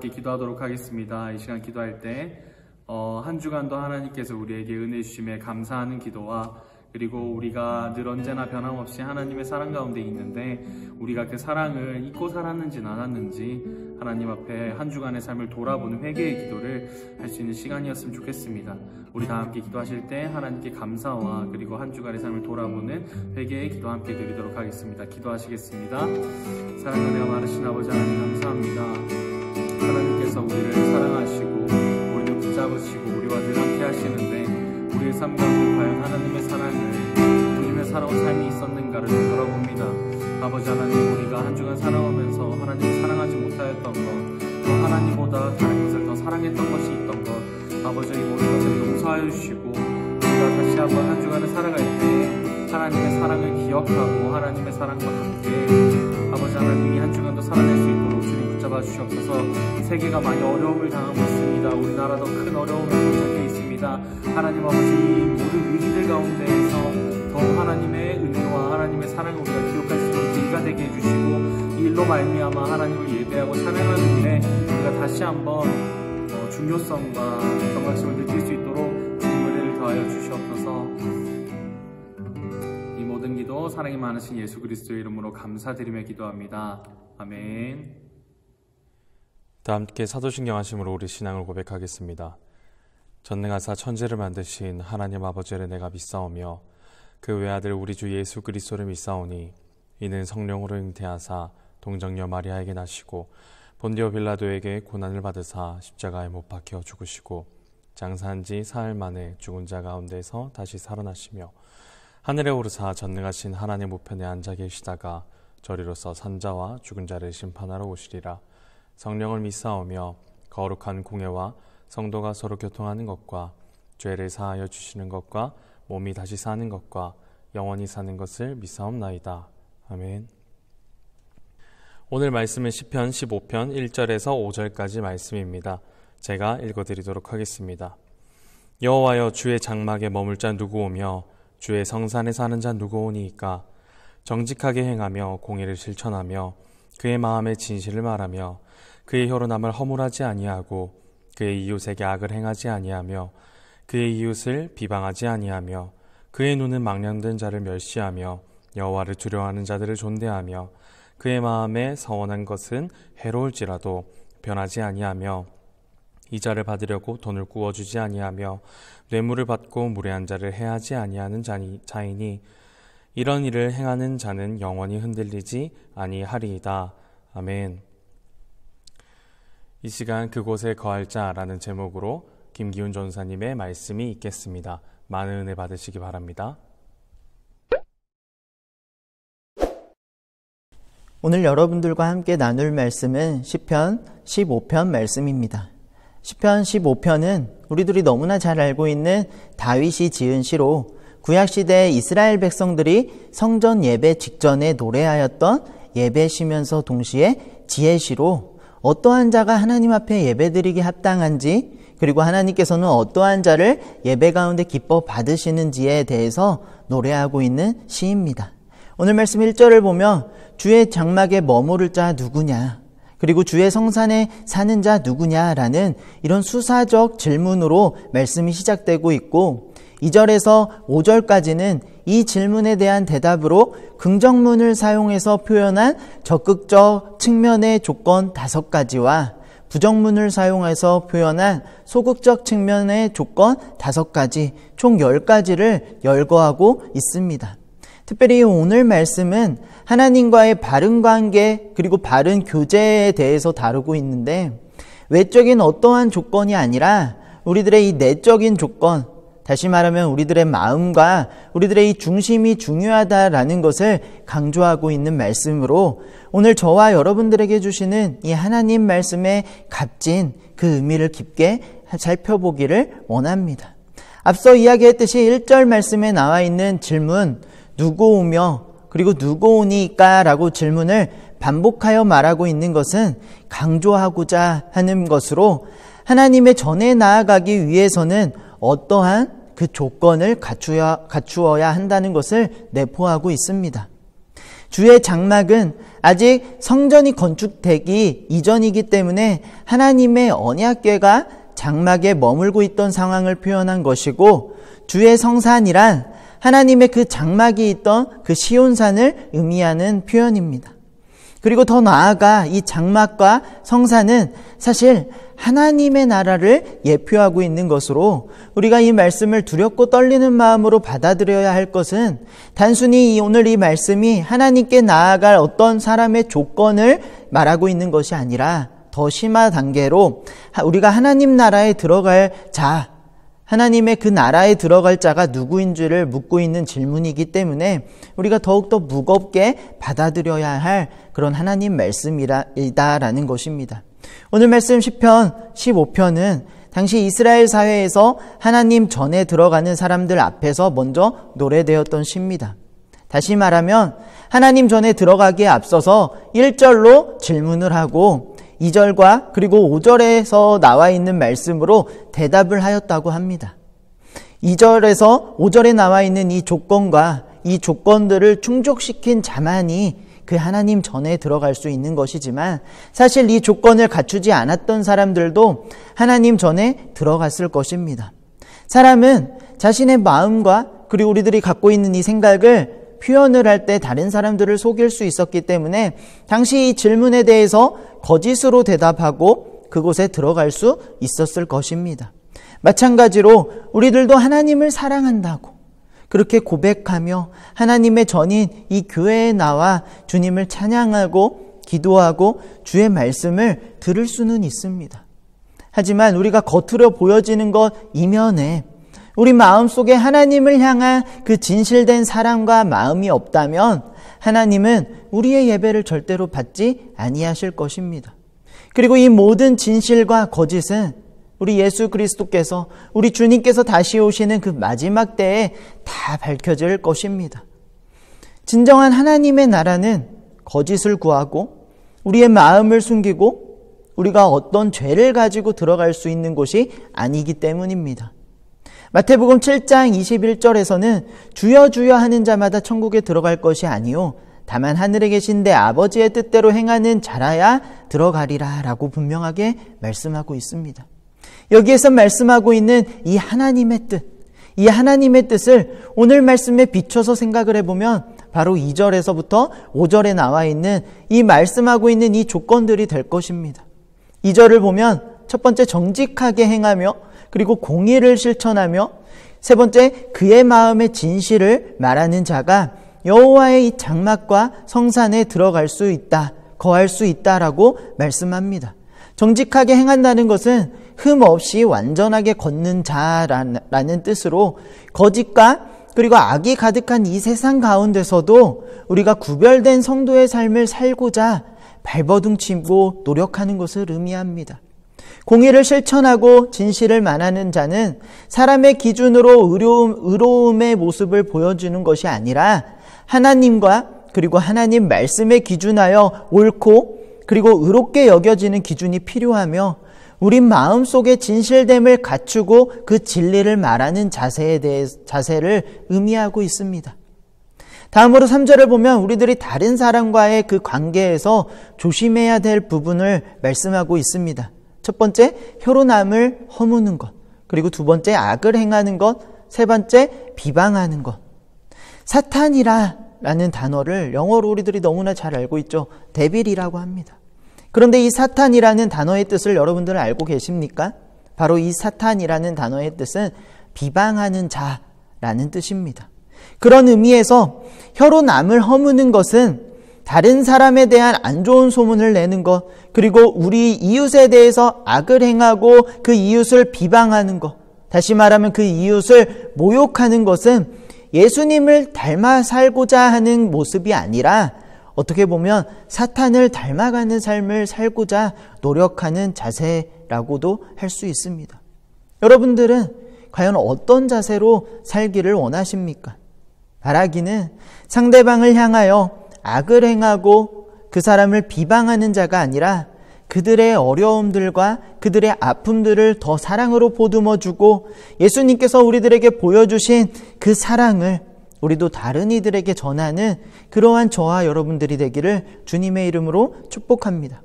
함께 기도하도록 하겠습니다. 이 시간 기도할 때 한 주간도 하나님께서 우리에게 은혜 주심에 감사하는 기도와 그리고 우리가 늘 언제나 변함없이 하나님의 사랑 가운데 있는데 우리가 그 사랑을 잊고 살았는지 않았는지 하나님 앞에 한 주간의 삶을 돌아보는 회개의 기도를 할 수 있는 시간이었으면 좋겠습니다. 우리 다 함께 기도하실 때 하나님께 감사와 그리고 한 주간의 삶을 돌아보는 회개의 기도 함께 드리도록 하겠습니다. 기도하시겠습니다. 사랑하는 은혜가 많으신 아버지 하나님 감사합니다. 하나님께서 우리를 사랑하시고 우리를 붙잡으시고 우리와 늘 함께 하시는데 우리의 삶 가운데 과연 하나님의 사랑을 주님의 살아온 삶이 있었는가를 돌아봅니다. 아버지 하나님, 우리가 한 주간 살아오면서 하나님을 사랑하지 못하였던 것, 또 하나님보다 다른 것을 더 사랑했던 것이 있던 것, 아버지 이 모든 것을 용서하여 주시고 우리가 다시 한번 한 주간을 살아갈 때 하나님의 사랑을 기억하고 하나님의 사랑과 함께 아버지 하나님이 한 주간도 살아낼 수 있도록 주님 붙잡아 주시옵소서. 세계가 많이 어려움을 당하고 있습니다. 우리나라도 큰 어려움을 봉착해 있습니다. 하나님 아버지, 모든 위기들 가운데에서 더욱 하나님의 은혜와 하나님의 사랑을 우리가 기억할 수 있는 기회가 되게 해주시고 이 일로 말미암아 하나님을 예배하고 찬양하는 일에 우리가 다시 한번 중요성과 경각심을 느낄 수 있도록 주님 은혜를 더하여 주시옵소서. 이 모든 기도 사랑이 많으신 예수 그리스도의 이름으로 감사드리며 기도합니다. 아멘. 다 함께 사도신경 하심으로 우리 신앙을 고백하겠습니다. 전능하사 천지를 만드신 하나님 아버지를 내가 믿사오며 그 외아들 우리 주 예수 그리스도를 믿사오니 이는 성령으로 잉태하사 동정녀 마리아에게 나시고 본디오 빌라도에게 고난을 받으사 십자가에 못 박혀 죽으시고 장사한 지 사흘 만에 죽은 자 가운데서 다시 살아나시며 하늘에 오르사 전능하신 하나님 우편에 앉아 계시다가 저리로서 산자와 죽은 자를 심판하러 오시리라. 성령을 믿사오며 거룩한 공회와 성도가 서로 교통하는 것과 죄를 사하여 주시는 것과 몸이 다시 사는 것과 영원히 사는 것을 믿사옵나이다. 아멘. 오늘 말씀은 시편 15편 1절에서 5절까지 말씀입니다. 제가 읽어드리도록 하겠습니다. 여호와여, 주의 장막에 머물 자 누구오며 주의 성산에 사는 자 누구오니이까? 정직하게 행하며 공의를 실천하며 그의 마음에 진실을 말하며 그의 혀로 남을 허물하지 아니하고 그의 이웃에게 악을 행하지 아니하며 그의 이웃을 비방하지 아니하며 그의 눈은 망령된 자를 멸시하며 여호와를 두려워하는 자들을 존대하며 그의 마음에 서원한 것은 해로울지라도 변하지 아니하며 이자를 받으려고 돈을 구워주지 아니하며 뇌물을 받고 무례한 자를 해하지 아니하는 자이니 이런 일을 행하는 자는 영원히 흔들리지 아니하리이다. 아멘. 이 시간 그곳에 거할 자라는 제목으로 김기훈 전사님의 말씀이 있겠습니다. 많은 은혜 받으시기 바랍니다. 오늘 여러분들과 함께 나눌 말씀은 시편 15편 말씀입니다. 시편 15편은 우리들이 너무나 잘 알고 있는 다윗이 지은 시로 구약시대 이스라엘 백성들이 성전 예배 직전에 노래하였던 예배시면서 동시에 지혜시로 어떠한 자가 하나님 앞에 예배드리기 합당한지 그리고 하나님께서는 어떠한 자를 예배 가운데 기뻐 받으시는지에 대해서 노래하고 있는 시입니다. 오늘 말씀 1절을 보면 주의 장막에 머무를 자 누구냐, 그리고 주의 성산에 사는 자 누구냐라는 이런 수사적 질문으로 말씀이 시작되고 있고 2절에서 5절까지는 이 질문에 대한 대답으로 긍정문을 사용해서 표현한 적극적 측면의 조건 5가지와 부정문을 사용해서 표현한 소극적 측면의 조건 5가지, 총 10가지를 열거하고 있습니다. 특별히 오늘 말씀은 하나님과의 바른 관계 그리고 바른 교제에 대해서 다루고 있는데 외적인 어떠한 조건이 아니라 우리들의 이 내적인 조건, 다시 말하면 우리들의 마음과 우리들의 이 중심이 중요하다라는 것을 강조하고 있는 말씀으로 오늘 저와 여러분들에게 주시는 이 하나님 말씀의 값진 그 의미를 깊게 살펴보기를 원합니다. 앞서 이야기했듯이 1절 말씀에 나와 있는 질문, 누구 오며 그리고 누구 오니까 라고 질문을 반복하여 말하고 있는 것은 강조하고자 하는 것으로 하나님의 전에 나아가기 위해서는 어떠한 그 조건을 갖추어야 한다는 것을 내포하고 있습니다. 주의 장막은 아직 성전이 건축되기 이전이기 때문에 하나님의 언약궤가 장막에 머물고 있던 상황을 표현한 것이고, 주의 성산이란 하나님의 그 장막이 있던 그 시온산을 의미하는 표현입니다. 그리고 더 나아가 이 장막과 성산은 사실 하나님의 나라를 예표하고 있는 것으로, 우리가 이 말씀을 두렵고 떨리는 마음으로 받아들여야 할 것은 단순히 오늘 이 말씀이 하나님께 나아갈 어떤 사람의 조건을 말하고 있는 것이 아니라 더 심한 단계로 우리가 하나님 나라에 들어갈 자, 하나님의 그 나라에 들어갈 자가 누구인지를 묻고 있는 질문이기 때문에 우리가 더욱더 무겁게 받아들여야 할 그런 하나님 말씀이다라는 것입니다. 오늘 말씀 시편 15편은 당시 이스라엘 사회에서 하나님 전에 들어가는 사람들 앞에서 먼저 노래되었던 시입니다. 다시 말하면 하나님 전에 들어가기에 앞서서 1절로 질문을 하고 2절과 그리고 5절에서 나와 있는 말씀으로 대답을 하였다고 합니다. 2절에서 5절에 나와 있는 이 조건과 이 조건들을 충족시킨 자만이 그 하나님 전에 들어갈 수 있는 것이지만, 사실 이 조건을 갖추지 않았던 사람들도 하나님 전에 들어갔을 것입니다. 사람은 자신의 마음과 그리고 우리들이 갖고 있는 이 생각을 표현을 할 때 다른 사람들을 속일 수 있었기 때문에 당시 이 질문에 대해서 거짓으로 대답하고 그곳에 들어갈 수 있었을 것입니다. 마찬가지로 우리들도 하나님을 사랑한다고 그렇게 고백하며 하나님의 전인 이 교회에 나와 주님을 찬양하고 기도하고 주의 말씀을 들을 수는 있습니다. 하지만 우리가 겉으로 보여지는 것 이면에 우리 마음속에 하나님을 향한 그 진실된 사랑과 마음이 없다면 하나님은 우리의 예배를 절대로 받지 아니하실 것입니다. 그리고 이 모든 진실과 거짓은 우리 예수 그리스도께서, 우리 주님께서 다시 오시는 그 마지막 때에 다 밝혀질 것입니다. 진정한 하나님의 나라는 거짓을 구하고 우리의 마음을 숨기고 우리가 어떤 죄를 가지고 들어갈 수 있는 곳이 아니기 때문입니다. 마태복음 7장 21절에서는 주여 주여 하는 자마다 천국에 들어갈 것이 아니요 다만 하늘에 계신 내 아버지의 뜻대로 행하는 자라야 들어가리라 라고 분명하게 말씀하고 있습니다. 여기에서 말씀하고 있는 이 하나님의 뜻, 이 하나님의 뜻을 오늘 말씀에 비춰서 생각을 해보면 바로 2절에서부터 5절에 나와 있는 이 말씀하고 있는 이 조건들이 될 것입니다. 2절을 보면 첫 번째 정직하게 행하며 그리고 공의를 실천하며 세 번째 그의 마음의 진실을 말하는 자가 여호와의 이 장막과 성산에 들어갈 수 있다, 거할 수 있다라고 말씀합니다. 정직하게 행한다는 것은 흠 없이 완전하게 걷는 자라는 뜻으로 거짓과 그리고 악이 가득한 이 세상 가운데서도 우리가 구별된 성도의 삶을 살고자 발버둥치고 노력하는 것을 의미합니다. 공의를 실천하고 진실을 말하는 자는 사람의 기준으로 의로움의 모습을 보여주는 것이 아니라 하나님과 그리고 하나님 말씀에 기준하여 옳고 그리고 의롭게 여겨지는 기준이 필요하며 우리 마음속에 진실됨을 갖추고 그 진리를 말하는 자세를 의미하고 있습니다. 다음으로 3절을 보면 우리들이 다른 사람과의 그 관계에서 조심해야 될 부분을 말씀하고 있습니다. 첫 번째, 혀로 남을 허무는 것. 그리고 두 번째, 악을 행하는 것. 세 번째, 비방하는 것. 사탄이라는 단어를 영어로 우리들이 너무나 잘 알고 있죠. 데빌이라고 합니다. 그런데 이 사탄이라는 단어의 뜻을 여러분들은 알고 계십니까? 바로 이 사탄이라는 단어의 뜻은 비방하는 자라는 뜻입니다. 그런 의미에서 혀로 남을 허무는 것은 다른 사람에 대한 안 좋은 소문을 내는 것, 그리고 우리 이웃에 대해서 악을 행하고 그 이웃을 비방하는 것, 다시 말하면 그 이웃을 모욕하는 것은 예수님을 닮아 살고자 하는 모습이 아니라 어떻게 보면 사탄을 닮아가는 삶을 살고자 노력하는 자세라고도 할 수 있습니다. 여러분들은 과연 어떤 자세로 살기를 원하십니까? 바라기는 상대방을 향하여 악을 행하고 그 사람을 비방하는 자가 아니라 그들의 어려움들과 그들의 아픔들을 더 사랑으로 보듬어주고 예수님께서 우리들에게 보여주신 그 사랑을 우리도 다른 이들에게 전하는 그러한 저와 여러분들이 되기를 주님의 이름으로 축복합니다.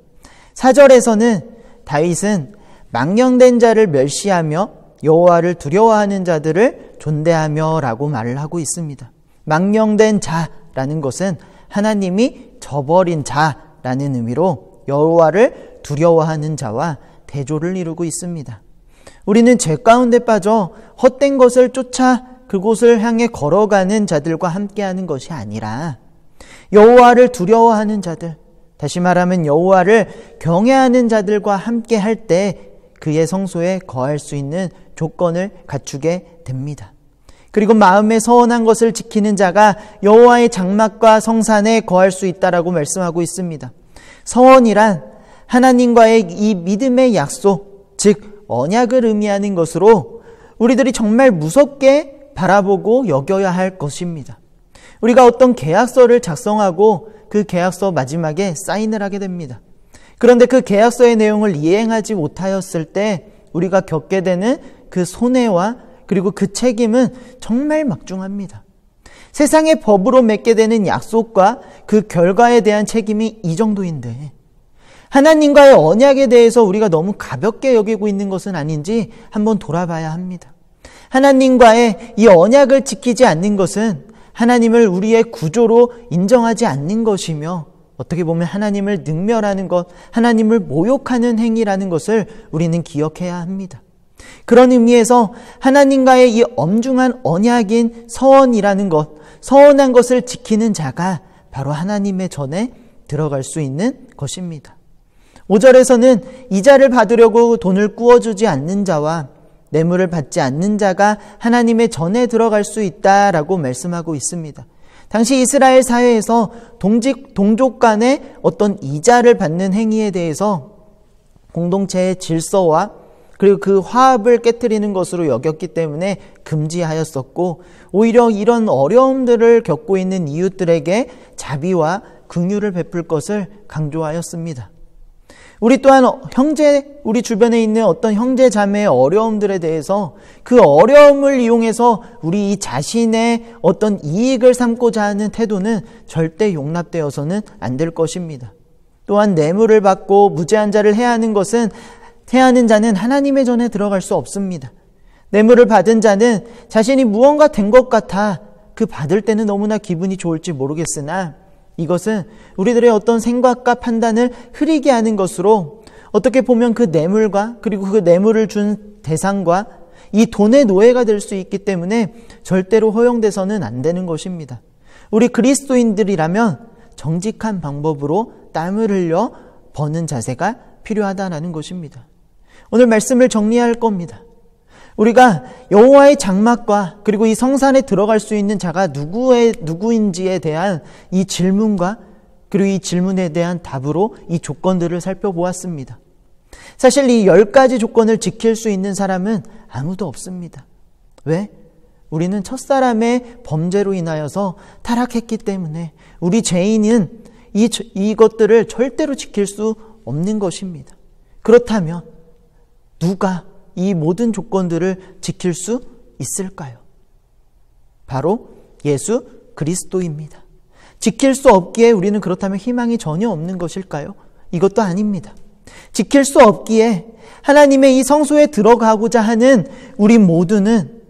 4절에서는 다윗은 망령된 자를 멸시하며 여호와를 두려워하는 자들을 존대하며 라고 말을 하고 있습니다. 망령된 자라는 것은 하나님이 저버린 자라는 의미로 여호와를 두려워하는 자와 대조를 이루고 있습니다. 우리는 죄 가운데 빠져 헛된 것을 쫓아 그곳을 향해 걸어가는 자들과 함께하는 것이 아니라 여호와를 두려워하는 자들, 다시 말하면 여호와를 경외하는 자들과 함께할 때 그의 성소에 거할 수 있는 조건을 갖추게 됩니다. 그리고 마음에 서원한 것을 지키는 자가 여호와의 장막과 성산에 거할 수 있다라고 말씀하고 있습니다. 서원이란 하나님과의 이 믿음의 약속, 즉 언약을 의미하는 것으로 우리들이 정말 무섭게 바라보고 여겨야 할 것입니다. 우리가 어떤 계약서를 작성하고 그 계약서 마지막에 사인을 하게 됩니다. 그런데 그 계약서의 내용을 이행하지 못하였을 때 우리가 겪게 되는 그 손해와 그리고 그 책임은 정말 막중합니다. 세상의 법으로 맺게 되는 약속과 그 결과에 대한 책임이 이 정도인데 하나님과의 언약에 대해서 우리가 너무 가볍게 여기고 있는 것은 아닌지 한번 돌아봐야 합니다. 하나님과의 이 언약을 지키지 않는 것은 하나님을 우리의 구조로 인정하지 않는 것이며 어떻게 보면 하나님을 능멸하는 것, 하나님을 모욕하는 행위라는 것을 우리는 기억해야 합니다. 그런 의미에서 하나님과의 이 엄중한 언약인 서원이라는 것, 서원한 것을 지키는 자가 바로 하나님의 전에 들어갈 수 있는 것입니다. 5절에서는 이자를 받으려고 돈을 꾸어주지 않는 자와 뇌물을 받지 않는 자가 하나님의 전에 들어갈 수 있다라고 말씀하고 있습니다. 당시 이스라엘 사회에서 동족 간의 어떤 이자를 받는 행위에 대해서 공동체의 질서와 그리고 그 화합을 깨트리는 것으로 여겼기 때문에 금지하였었고 오히려 이런 어려움들을 겪고 있는 이웃들에게 자비와 긍휼을 베풀 것을 강조하였습니다. 우리 또한 우리 주변에 있는 어떤 형제 자매의 어려움들에 대해서 그 어려움을 이용해서 우리 자신의 어떤 이익을 삼고자 하는 태도는 절대 용납되어서는 안 될 것입니다. 또한 뇌물을 받고 무죄한 자를 해하는 자는 하나님의 전에 들어갈 수 없습니다. 뇌물을 받은 자는 자신이 무언가 된 것 같아 그 받을 때는 너무나 기분이 좋을지 모르겠으나 이것은 우리들의 어떤 생각과 판단을 흐리게 하는 것으로 어떻게 보면 그 뇌물과 그리고 그 뇌물을 준 대상과 이 돈의 노예가 될 수 있기 때문에 절대로 허용돼서는 안 되는 것입니다. 우리 그리스도인들이라면 정직한 방법으로 땀을 흘려 버는 자세가 필요하다는 것입니다. 오늘 말씀을 정리할 겁니다. 우리가 여호와의 장막과 그리고 이 성산에 들어갈 수 있는 자가 누구인지에 대한 이 질문과 그리고 이 질문에 대한 답으로 이 조건들을 살펴보았습니다. 사실 이 10가지 조건을 지킬 수 있는 사람은 아무도 없습니다. 왜? 우리는 첫사람의 범죄로 인하여서 타락했기 때문에 우리 죄인은 이것들을 절대로 지킬 수 없는 것입니다. 그렇다면 누가 이 모든 조건들을 지킬 수 있을까요? 바로 예수 그리스도입니다. 지킬 수 없기에 우리는 그렇다면 희망이 전혀 없는 것일까요? 이것도 아닙니다. 지킬 수 없기에 하나님의 이 성소에 들어가고자 하는 우리 모두는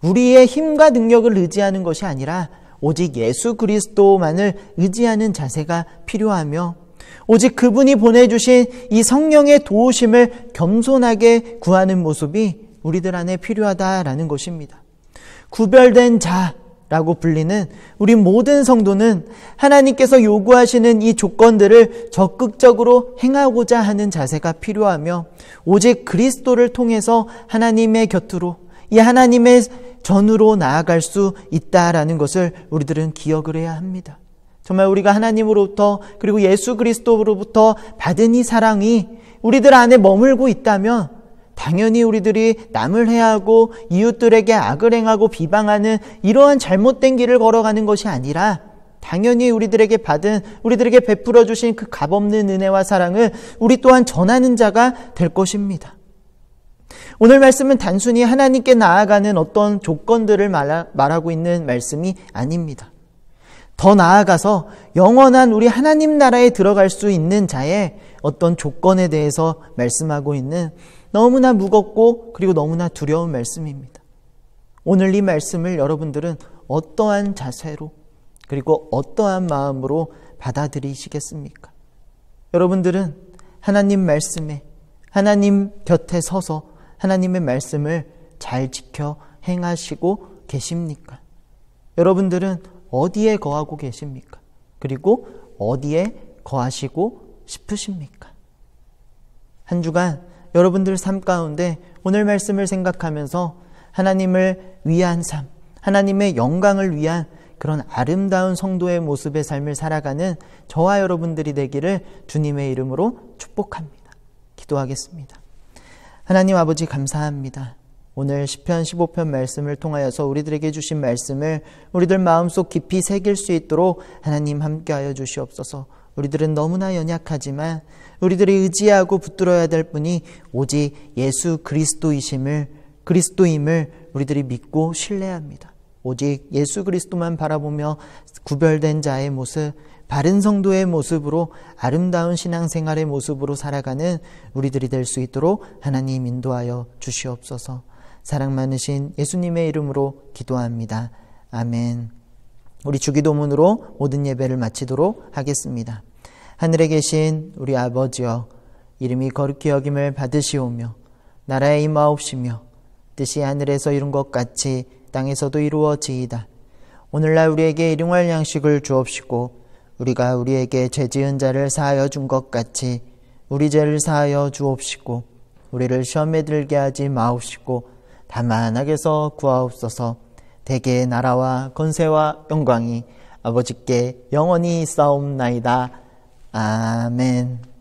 우리의 힘과 능력을 의지하는 것이 아니라 오직 예수 그리스도만을 의지하는 자세가 필요하며 오직 그분이 보내주신 이 성령의 도우심을 겸손하게 구하는 모습이 우리들 안에 필요하다라는 것입니다. 구별된 자라고 불리는 우리 모든 성도는 하나님께서 요구하시는 이 조건들을 적극적으로 행하고자 하는 자세가 필요하며 오직 그리스도를 통해서 하나님의 곁으로 이 하나님의 전으로 나아갈 수 있다라는 것을 우리들은 기억을 해야 합니다. 정말 우리가 하나님으로부터 그리고 예수 그리스도로부터 받은 이 사랑이 우리들 안에 머물고 있다면 당연히 우리들이 남을 해하고 이웃들에게 악을 행하고 비방하는 이러한 잘못된 길을 걸어가는 것이 아니라 당연히 우리들에게 베풀어 주신 그 값없는 은혜와 사랑을 우리 또한 전하는 자가 될 것입니다. 오늘 말씀은 단순히 하나님께 나아가는 어떤 조건들을 말하고 있는 말씀이 아닙니다. 더 나아가서 영원한 우리 하나님 나라에 들어갈 수 있는 자의 어떤 조건에 대해서 말씀하고 있는 너무나 무겁고 그리고 너무나 두려운 말씀입니다. 오늘 이 말씀을 여러분들은 어떠한 자세로 그리고 어떠한 마음으로 받아들이시겠습니까? 여러분들은 하나님 말씀에 하나님 곁에 서서 하나님의 말씀을 잘 지켜 행하시고 계십니까? 여러분들은 어디에 거하고 계십니까? 그리고 어디에 거하시고 싶으십니까? 한 주간 여러분들 삶 가운데 오늘 말씀을 생각하면서 하나님을 위한 삶, 하나님의 영광을 위한 그런 아름다운 성도의 모습의 삶을 살아가는 저와 여러분들이 되기를 주님의 이름으로 축복합니다. 기도하겠습니다. 하나님 아버지 감사합니다. 오늘 시편 15편 말씀을 통하여서 우리들에게 주신 말씀을 우리들 마음속 깊이 새길 수 있도록 하나님 함께하여 주시옵소서. 우리들은 너무나 연약하지만 우리들이 의지하고 붙들어야 될 분이 오직 예수 그리스도임을 우리들이 믿고 신뢰합니다. 오직 예수 그리스도만 바라보며 구별된 자의 모습, 바른 성도의 모습으로 아름다운 신앙생활의 모습으로 살아가는 우리들이 될 수 있도록 하나님 인도하여 주시옵소서. 사랑 많으신 예수님의 이름으로 기도합니다. 아멘. 우리 주기도문으로 모든 예배를 마치도록 하겠습니다. 하늘에 계신 우리 아버지여, 이름이 거룩히 여김을 받으시오며 나라에 임하옵시며 뜻이 하늘에서 이룬 것 같이 땅에서도 이루어지이다. 오늘날 우리에게 일용할 양식을 주옵시고 우리가 우리에게 죄 지은 자를 사하여 준 것 같이 우리 죄를 사하여 주옵시고 우리를 시험에 들게 하지 마옵시고 다만 악에서 구하옵소서. 대개의 나라와 권세와 영광이 아버지께 영원히 있사옵나이다. 아멘.